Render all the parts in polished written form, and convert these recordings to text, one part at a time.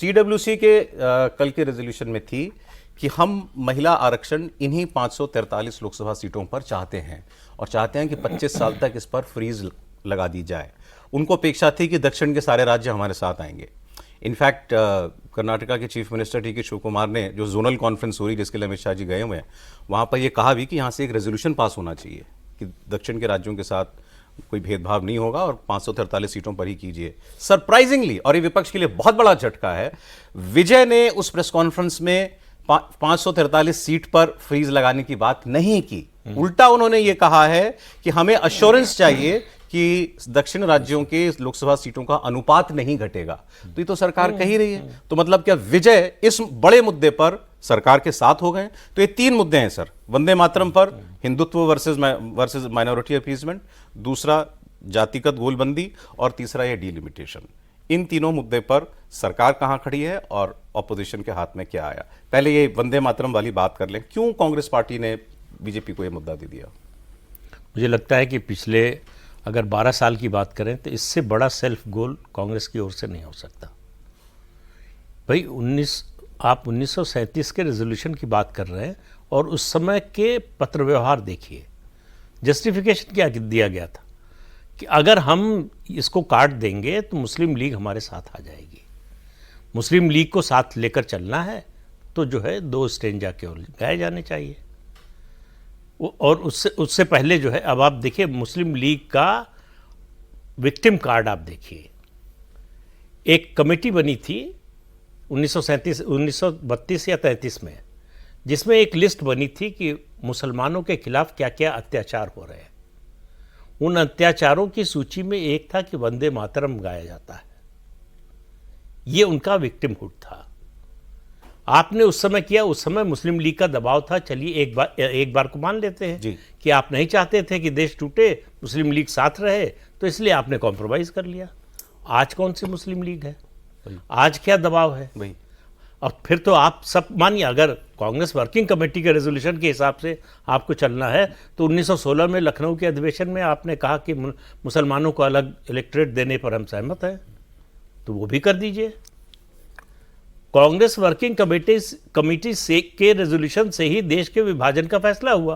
CWC के कल के रेजोल्यूशन में थी कि हम महिला आरक्षण इन्हीं 543 लोकसभा सीटों पर चाहते हैं और चाहते हैं कि 25 साल तक इस पर फ्रीज लगा दी जाए। उनको अपेक्षा थी कि दक्षिण के सारे राज्य हमारे साथ आएंगे। इनफैक्ट कर्नाटका के चीफ मिनिस्टर डी के शिव कुमार ने, जो जोनल कॉन्फ्रेंस हो रही जिसके लिए अमित शाह जी गए हुए हैं, वहाँ पर यह कहा भी कि यहाँ से एक रेजोल्यूशन पास होना चाहिए कि दक्षिण के राज्यों के साथ कोई भेदभाव नहीं होगा और 543 सीटों पर ही कीजिए। सरप्राइजिंगली, और ये विपक्ष के लिए बहुत बड़ा झटका है, विजय ने उस प्रेस कॉन्फ्रेंस में 543 सीट पर फ्रीज लगाने की बात नहीं की। उल्टा उन्होंने ये कहा है कि हमें अश्योरेंस चाहिए कि दक्षिण राज्यों के लोकसभा सीटों का अनुपात नहीं घटेगा। तो ये तो सरकार कह ही रही है। तो मतलब क्या विजय इस बड़े मुद्दे पर सरकार के साथ हो गए? तो ये 3 मुद्दे हैं सर। वंदे मातरम पर हिंदुत्व वर्सेस माइनॉरिटी अपीसमेंट, दूसरा जातिगत गोलबंदी और तीसरा ये डीलिमिटेशन। इन तीनों मुद्दे पर सरकार कहां खड़ी है और ऑपोजिशन के हाथ में क्या आया? पहले ये वंदे मातरम वाली बात कर लें। क्यों कांग्रेस पार्टी ने बीजेपी को यह मुद्दा दे दिया? मुझे लगता है कि पिछले अगर 12 साल की बात करें तो इससे बड़ा सेल्फ गोल कांग्रेस की ओर से नहीं हो सकता। भाई 1937 के रेजोल्यूशन की बात कर रहे हैं और उस समय के पत्र व्यवहार देखिए। जस्टिफिकेशन क्या दिया गया था कि अगर हम इसको काट देंगे तो मुस्लिम लीग हमारे साथ आ जाएगी। मुस्लिम लीग को साथ लेकर चलना है तो जो है 2 स्टेंजा केवल गाए जाने चाहिए। और उससे पहले जो है, अब आप देखिए मुस्लिम लीग का विक्टिम कार्ड आप देखिए। एक कमेटी बनी थी 1932 या 33 में, जिसमें एक लिस्ट बनी थी कि मुसलमानों के खिलाफ क्या क्या अत्याचार हो रहे हैं। उन अत्याचारों की सूची में एक था कि वंदे मातरम गाया जाता है। ये उनका विक्टिमहुड था। आपने उस समय किया, उस समय मुस्लिम लीग का दबाव था, चलिए एक बार को मान लेते हैं कि आप नहीं चाहते थे कि देश टूटे, मुस्लिम लीग साथ रहे, तो इसलिए आपने कॉम्प्रोमाइज कर लिया। आज कौन सी मुस्लिम लीग है? आज क्या दबाव है? और फिर तो आप सब मानिए, अगर कांग्रेस वर्किंग कमेटी के रेजोल्यूशन के हिसाब से आपको चलना है तो 1916 में लखनऊ के अधिवेशन में आपने कहा कि मुसलमानों को अलग इलेक्टोरेट देने पर हम सहमत हैं, तो वो भी कर दीजिए। कांग्रेस वर्किंग कमेटी से के रेजोल्यूशन से ही देश के विभाजन का फैसला हुआ।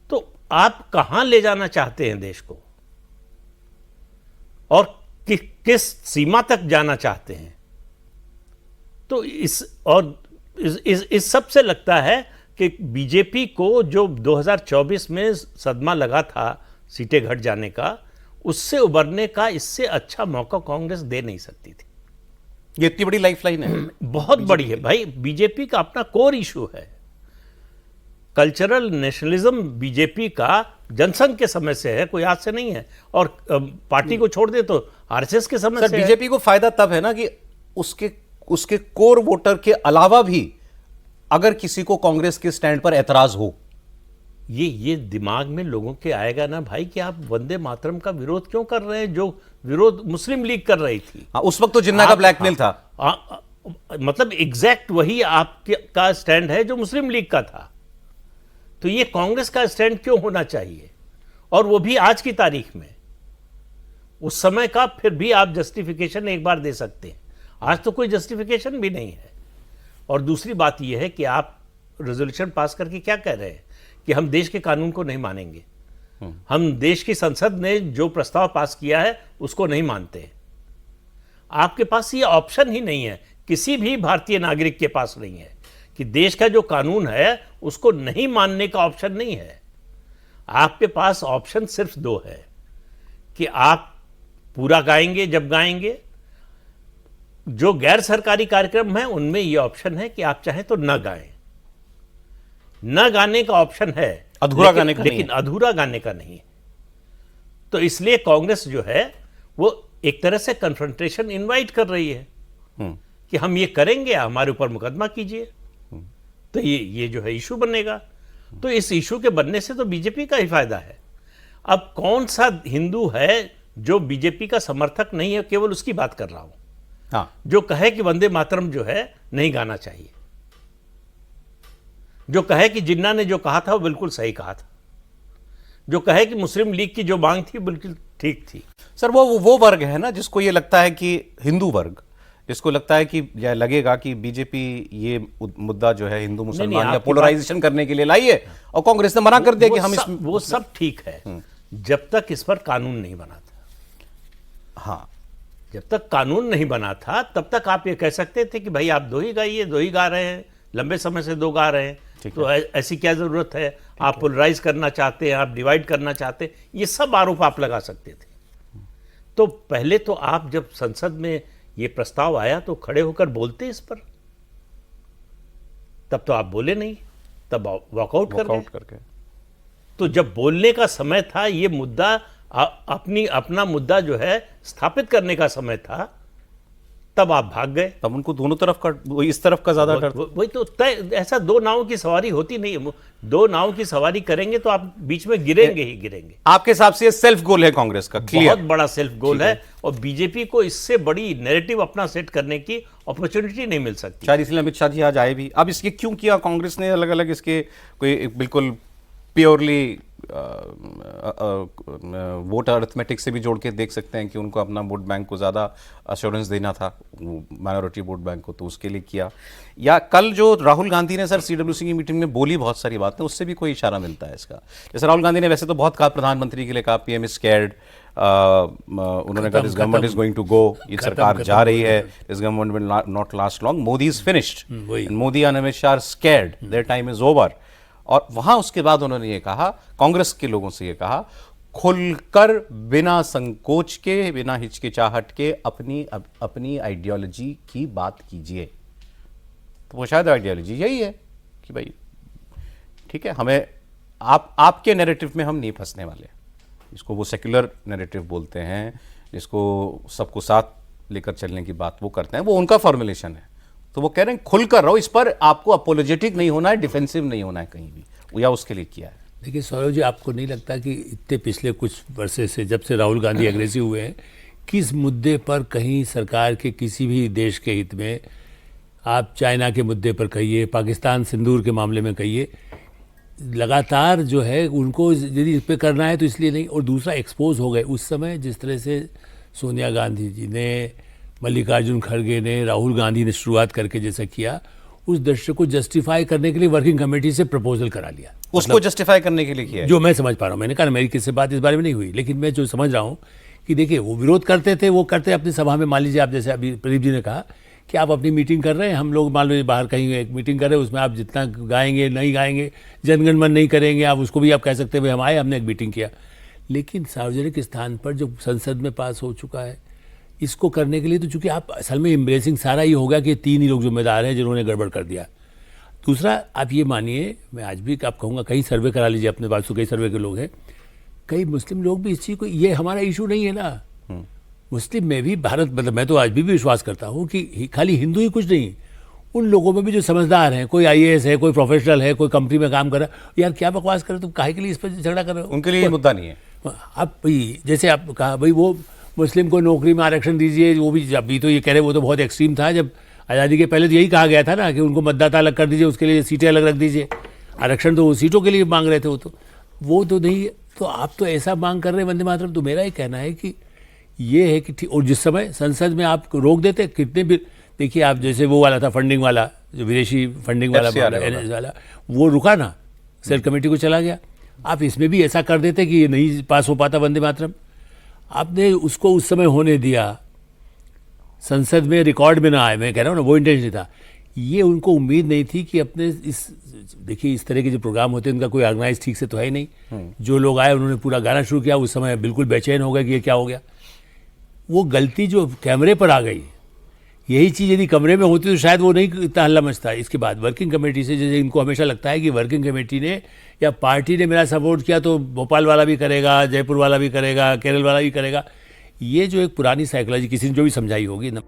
तो आप कहां ले जाना चाहते हैं देश को और किस सीमा तक जाना चाहते हैं? तो इस सब से लगता है कि बीजेपी को जो 2024 में सदमा लगा था सीटें घट जाने का, उससे उबरने का इससे अच्छा मौका कांग्रेस दे नहीं सकती थी। ये इतनी बड़ी लाइफलाइन है, बहुत बड़ी है भाई। बीजेपी का अपना कोर इशू है। कल्चरल नेशनलिज्म बीजेपी का जनसंघ के समय से है, कोई आज से नहीं है। और पार्टी को छोड़ दे तो आरएसएस के समय से। बीजेपी को फायदा तब है ना कि उसके कोर वोटर के अलावा भी अगर किसी को कांग्रेस के स्टैंड पर एतराज हो, ये दिमाग में लोगों के आएगा ना भाई कि आप वंदे मातरम का विरोध क्यों कर रहे हैं, जो विरोध मुस्लिम लीग कर रही थी। उस वक्त तो जिन्ना का ब्लैकमेल था। मतलब एग्जैक्ट वही आपका स्टैंड है जो मुस्लिम लीग का था। तो ये कांग्रेस का स्टैंड क्यों होना चाहिए? और वो भी आज की तारीख में। उस समय का फिर भी आप जस्टिफिकेशन एक बार दे सकते हैं, आज तो कोई जस्टिफिकेशन भी नहीं है। और दूसरी बात यह है कि आप रेजोल्यूशन पास करके क्या कह रहे हैं कि हम देश के कानून को नहीं मानेंगे, हम देश की संसद ने जो प्रस्ताव पास किया है उसको नहीं मानते। आपके पास ये ऑप्शन ही नहीं है, किसी भी भारतीय नागरिक के पास नहीं है कि देश का जो कानून है उसको नहीं मानने का ऑप्शन नहीं है। आपके पास ऑप्शन सिर्फ 2 है कि आप पूरा गाएंगे जब गाएंगे। जो गैर सरकारी कार्यक्रम है उनमें यह ऑप्शन है कि आप चाहें तो न गाएं। न गाने का ऑप्शन है, अधूरा गाने का लेकिन अधूरा गाने का नहीं है। तो इसलिए कांग्रेस जो है वो एक तरह से कन्फ्रंटेशन इनवाइट कर रही है कि हम ये करेंगे, हमारे ऊपर मुकदमा कीजिए। तो ये जो है इशू बनेगा। तो इस इशू के बनने से तो बीजेपी का ही फायदा है। अब कौन सा हिंदू है जो बीजेपी का समर्थक नहीं है, केवल उसकी बात कर रहा हूं। हाँ, जो कहे कि वंदे मातरम जो है नहीं गाना चाहिए, जो कहे कि जिन्ना ने जो कहा था वो बिल्कुल सही कहा था, जो कहे कि मुस्लिम लीग की जो मांग थी बिल्कुल ठीक थी। सर वो वर्ग है ना जिसको ये लगता है कि हिंदू वर्ग जिसको लगता है कि या लगेगा कि बीजेपी ये मुद्दा जो है हिंदू मुसलमान या आपकी पोलराइजेशन करने के लिए लाई है और कांग्रेस ने मना कर दिया कि हम वो सब ठीक है जब तक इस पर कानून नहीं बना था। हाँ, जब तक कानून नहीं बना था तब तक आप ये कह सकते थे कि भाई आप दो ही गाइए, दो ही गा रहे हैं, लंबे समय से दो गा रहे हैं, तो ऐसी क्या जरूरत है, आप पोलराइज करना चाहते हैं, आप डिवाइड करना चाहते हैं, ये सब आरोप आप लगा सकते थे। तो पहले तो आप जब संसद में ये प्रस्ताव आया तो खड़े होकर बोलते इस पर, तब तो आप बोले नहीं, तब वॉकआउट करके। तो जब बोलने का समय था, ये मुद्दा अपना मुद्दा जो है स्थापित करने का समय था, तब आप भाग गए। तब उनको दोनों तरफ का, इस तरफ का ज्यादा डर। वही तो तय, ऐसा दो नावों की सवारी होती नहीं है। दो नावों की सवारी करेंगे तो आप बीच में गिरेंगे ही गिरेंगे। आपके हिसाब से ये सेल्फ गोल है कांग्रेस का, क्लियर, बहुत बड़ा सेल्फ गोल है और बीजेपी को इससे बड़ी नैरेटिव अपना सेट करने की अपॉर्चुनिटी नहीं मिल सकती। शायद इसलिए अमित शाह जी आज आए भी। अब इसके क्यों किया कांग्रेस ने अलग अलग, इसके कोई बिल्कुल प्योरली वोट अरिथमेटिक से भी जोड़ के देख सकते हैं कि उनको अपना वोट बैंक को ज़्यादा अश्योरेंस देना था, माइनॉरिटी वोट बैंक को, तो उसके लिए किया। या कल जो राहुल गांधी ने सर सीडब्ल्यूसी की मीटिंग में बोली बहुत सारी बातें, उससे भी कोई इशारा मिलता है इसका। जैसे राहुल गांधी ने वैसे तो बहुत कहा प्रधानमंत्री के लिए, कहा पीएम इज स्कैर्ड, उन्होंने कहा this government is going to go, ये सरकार जा रही है, this government will not last long, Modi is finished, Modi and Amit Shah are scared, their time is over. और वहां उसके बाद उन्होंने ये कहा, कांग्रेस के लोगों से ये कहा, खुलकर बिना संकोच के, बिना हिचकिचाहट के अपनी आइडियोलॉजी की बात कीजिए। तो वो शायद आइडियोलॉजी यही है कि भाई ठीक है, हमें आपके नैरेटिव में हम नहीं फंसने वाले, जिसको वो सेक्युलर नैरेटिव बोलते हैं, जिसको सबको साथ लेकर चलने की बात वो करते हैं, वो उनका फॉर्मुलेशन है। तो वो कह रहे हैं खुलकर रहो, इस पर आपको अपोलोजेटिक नहीं होना है, डिफेंसिव नहीं होना है कहीं भी, या उसके लिए किया है। देखिए सौरभ जी, आपको नहीं लगता कि इतने पिछले कुछ वर्षों से, जब से राहुल गांधी एग्रेसिव हुए हैं, किस मुद्दे पर कहीं सरकार के किसी भी देश के हित में, आप चाइना के मुद्दे पर कहिए, पाकिस्तान सिंदूर के मामले में कहिए, लगातार जो है उनको यदि इस पर करना है तो इसलिए नहीं, और दूसरा एक्सपोज हो गए उस समय जिस तरह से सोनिया गांधी जी ने, मल्लिकार्जुन खड़गे ने, राहुल गांधी ने शुरुआत करके जैसा किया, उस दृश्य को जस्टिफाई करने के लिए वर्किंग कमेटी से प्रपोजल करा लिया। उसको जस्टिफाई करने के लिए किया है। जो मैं समझ पा रहा हूँ, मैंने कहा मेरी किससे बात इस बारे में नहीं हुई, लेकिन मैं जो समझ रहा हूँ कि देखिए वो विरोध करते थे, वो करते अपनी सभा में, मान लीजिए आप जैसे अभी प्रदीप जी ने कहा कि आप अपनी मीटिंग कर रहे हैं, हम लोग मान लीजिए बाहर कहीं एक मीटिंग कर रहे हैं, उसमें आप जितना गाएंगे नहीं गाएंगे, जनगण मन नहीं करेंगे, आप उसको भी आप कह सकते हैं भाई हम आए, हमने एक मीटिंग किया। लेकिन सार्वजनिक स्थान पर जो संसद में पास हो चुका है, इसको करने के लिए तो चूंकि आप असल में एम्ब्रेसिंग सारा ये होगा कि तीन ही लोग जिम्मेदार हैं जिन्होंने गड़बड़ कर दिया। दूसरा, आप ये मानिए, मैं आज भी आप कहूँगा कहीं सर्वे करा लीजिए अपने पास, तो कई सर्वे के लोग हैं, कई मुस्लिम लोग भी इस चीज़ को, ये हमारा इशू नहीं है ना, मुस्लिम में भी भारत, मतलब मैं तो आज भी विश्वास करता हूँ कि खाली हिंदू ही कुछ नहीं, उन लोगों में भी जो समझदार हैं, कोई IAS है, कोई प्रोफेशनल है, कोई कंपनी में काम कर रहा है, यार क्या बकवास कर रहे, तुम काहे के लिए इस पर झगड़ा कर रहे हो, उनके लिए ये मुद्दा नहीं है। आप भाई जैसे आप कहा भाई वो मुस्लिम को नौकरी में आरक्षण दीजिए, वो भी अभी तो ये कह रहे, वो तो बहुत एक्सट्रीम था, जब आज़ादी के पहले तो यही कहा गया था ना कि उनको मतदाता अलग कर दीजिए, उसके लिए सीटें अलग रख दीजिए, आरक्षण तो वो सीटों के लिए मांग रहे थे, वो तो नहीं, तो आप तो ऐसा मांग कर रहे हैं वंदे मातरम। तो मेरा ये कहना है कि ये है कि ठीक, और जिस समय संसद में आप रोक देते, कितने भी, देखिए आप जैसे वो वाला था फंडिंग वाला, जो विदेशी फंडिंग वाला NS वाला, वो रुका ना, सेलेक्ट कमेटी को चला गया। आप इसमें भी ऐसा कर देते कि ये नहीं पास हो पाता वंदे मातरम, आपने उसको उस समय होने दिया, संसद में रिकॉर्ड में ना आए, मैं कह रहा हूँ ना, वो इंटेंशन था। ये उनको उम्मीद नहीं थी कि अपने इस, देखिए इस तरह के जो प्रोग्राम होते हैं उनका कोई ऑर्गेनाइज ठीक से तो है ही नहीं, जो लोग आए उन्होंने पूरा गाना शुरू किया, उस समय बिल्कुल बेचैन हो गया कि ये क्या हो गया। वो गलती जो कैमरे पर आ गई, यही चीज़ यदि कमरे में होती तो शायद वो नहीं इतना हल्ला मचता। इसके बाद वर्किंग कमेटी से, जैसे इनको हमेशा लगता है कि वर्किंग कमेटी ने या पार्टी ने मेरा सपोर्ट किया तो भोपाल वाला भी करेगा, जयपुर वाला भी करेगा, केरल वाला भी करेगा, ये जो एक पुरानी साइकोलॉजी किसी ने जो भी समझाई होगी ना।